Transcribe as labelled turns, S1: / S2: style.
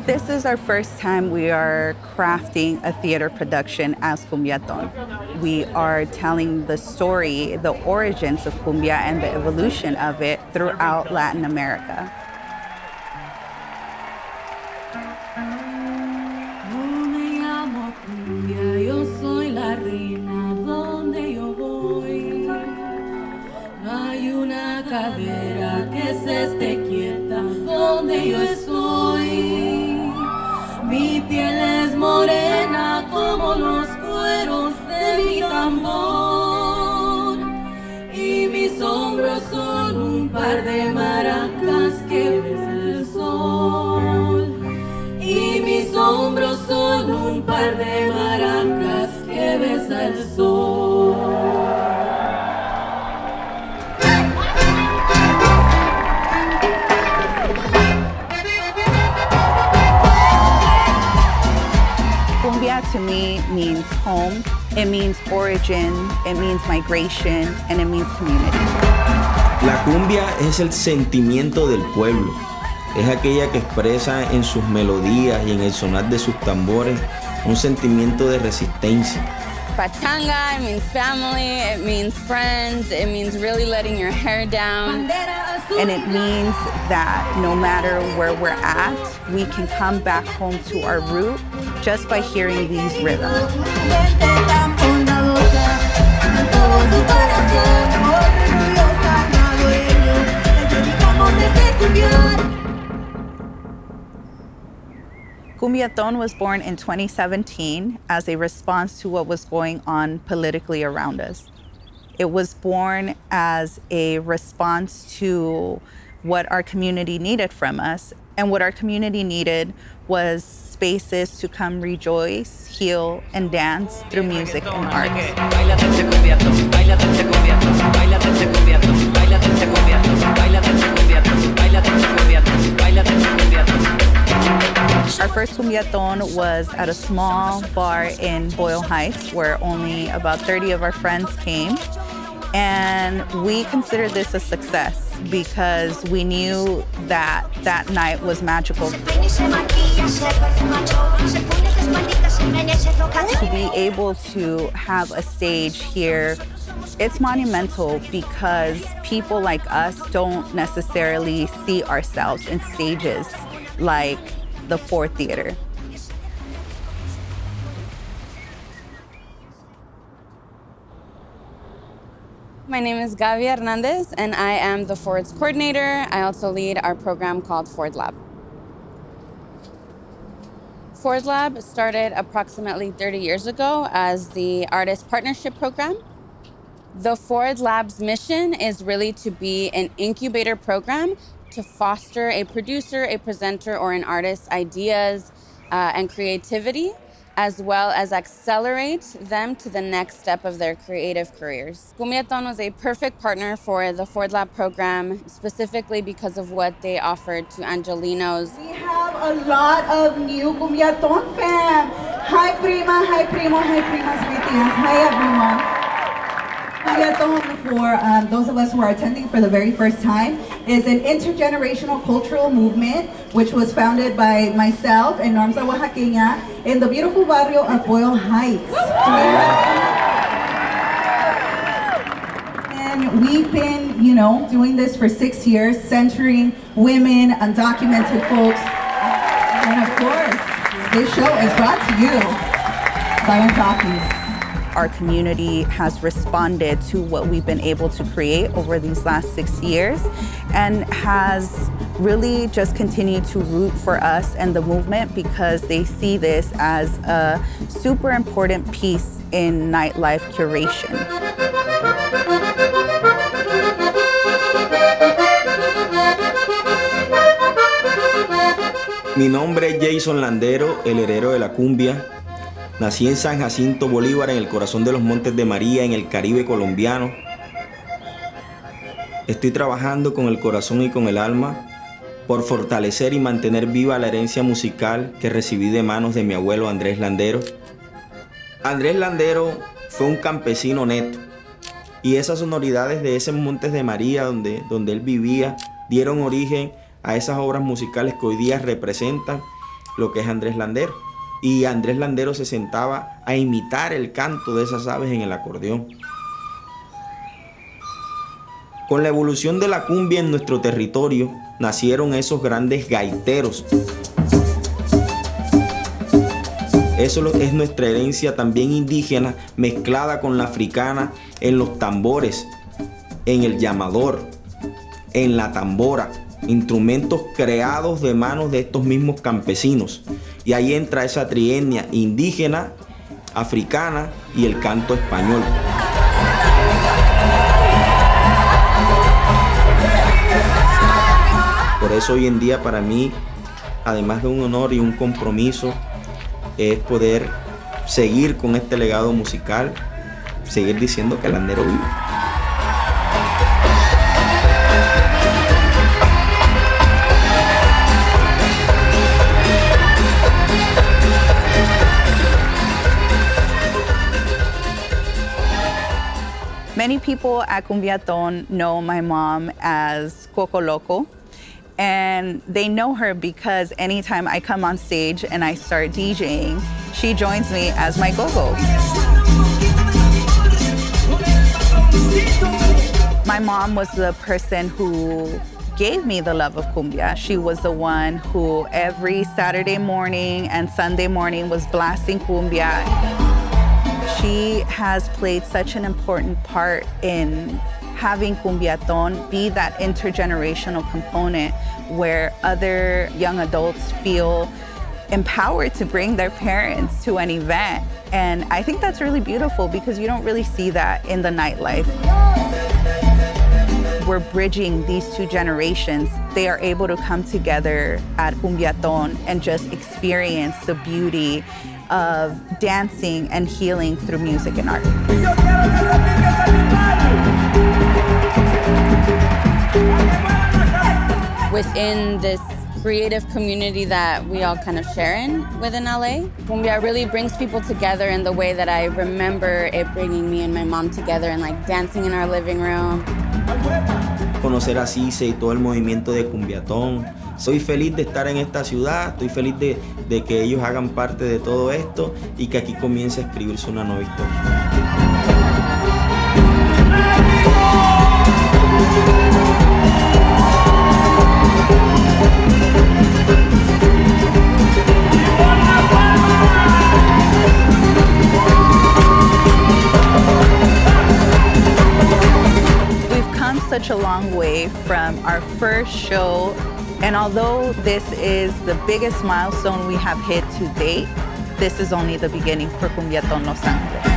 S1: This is our first time we are crafting a theater production as Cumbiaton. We are telling the story, the origins of cumbia and the evolution of it throughout Latin America.
S2: Yo me llamo cumbia, yo soy la reina donde yo voy. No hay una cadera que se esté quieta donde yo estoy. Mi piel es morena como los cueros de mi tambor. Y mis hombros son un par de maracas que besa el sol. Y mis hombros son un par de maracas que besa el sol.
S1: Cumbia to me means home, it means origin, it means migration, and it means community.
S3: La cumbia es el sentimiento del pueblo. Es aquella que expresa en sus melodías y en el sonar de sus tambores un sentimiento de resistencia.
S4: Pachanga, it means family, it means friends, it means really letting your hair down.
S1: And it means that no matter where we're at, we can come back home to our root just by hearing these rhythms. Cumbiaton was born in 2017 as a response to what was going on politically around us. It was born as a response to what our community needed from us. And what our community needed was spaces to come rejoice, heal, and dance through music and arts. Our first Cumbiaton was at a small bar in Boyle Heights where only about 30 of our friends came. And we considered this a success because we knew that that night was magical. To be able to have a stage here, it's monumental because people like us don't necessarily see ourselves in stages like the Ford Theater.
S4: My name is Gaby Hernandez, and I am the Ford's coordinator. I also lead our program called Ford Lab. Ford Lab started approximately 30 years ago as the Artist Partnership Program. The Ford Lab's mission is really to be an incubator program to foster a producer, a presenter, or an artist's ideas and creativity, as well as accelerate them to the next step of their creative careers. Cumbiaton was a perfect partner for the Ford Lab program, specifically because of what they offered to Angelinos.
S5: We have a lot of new Cumbiaton fam. Hi prima, hi primo, hi primas, greetings. Hi everyone. Cumbiaton, for those of us who are attending for the very first time, is an intergenerational cultural movement which was founded by myself and Normsa Oaxaqueña in the beautiful barrio of Boyle Heights. And we've been, doing this for 6 years, centering women, undocumented folks. And of course, this show is brought to you by Untalkies.
S1: Our community has responded to what we've been able to create over these last 6 years and has really just continued to root for us and the movement because they see this as a super important piece in nightlife curation.
S3: Mi nombre es Jason Landero, el heredero de la cumbia. Nací en San Jacinto Bolívar, en el corazón de los Montes de María, en el Caribe colombiano. Estoy trabajando con el corazón y con el alma por fortalecer y mantener viva la herencia musical que recibí de manos de mi abuelo Andrés Landero. Andrés Landero fue un campesino neto y esas sonoridades de esos Montes de María donde él vivía dieron origen a esas obras musicales que hoy día representan lo que es Andrés Landero. Y Andrés Landero se sentaba a imitar el canto de esas aves en el acordeón. Con la evolución de la cumbia en nuestro territorio, nacieron esos grandes gaiteros. Eso es nuestra herencia también indígena, mezclada con la africana en los tambores, en el llamador, en la tambora, instrumentos creados de manos de estos mismos campesinos. Y ahí entra esa trietnia indígena, africana y el canto español. Por eso hoy en día para mí, además de un honor y un compromiso, es poder seguir con este legado musical, seguir diciendo que Landero vive.
S1: Many people at Cumbiaton know my mom as Coco Loco, and they know her because anytime I come on stage and I start DJing, she joins me as my go-go. My mom was the person who gave me the love of cumbia. She was the one who every Saturday morning and Sunday morning was blasting cumbia. She has played such an important part in having Cumbiaton be that intergenerational component where other young adults feel empowered to bring their parents to an event. And I think that's really beautiful because you don't really see that in the nightlife. We're bridging these two generations. They are able to come together at Cumbiaton and just experience the beauty of dancing and healing through music and art.
S4: Within this creative community that we all kind of share in within LA, cumbia really brings people together in the way that I remember it bringing me and my mom together and like dancing in our living room.
S3: Conocer a Cise y todo el movimiento de Cumbiaton. Soy feliz de estar en esta ciudad, estoy feliz de que ellos hagan parte de todo esto y que aquí comience a escribirse una nueva historia.
S1: Such a long way from our first show, and although this is the biggest milestone we have hit to date, this is only the beginning for Cumbiaton Los Angeles.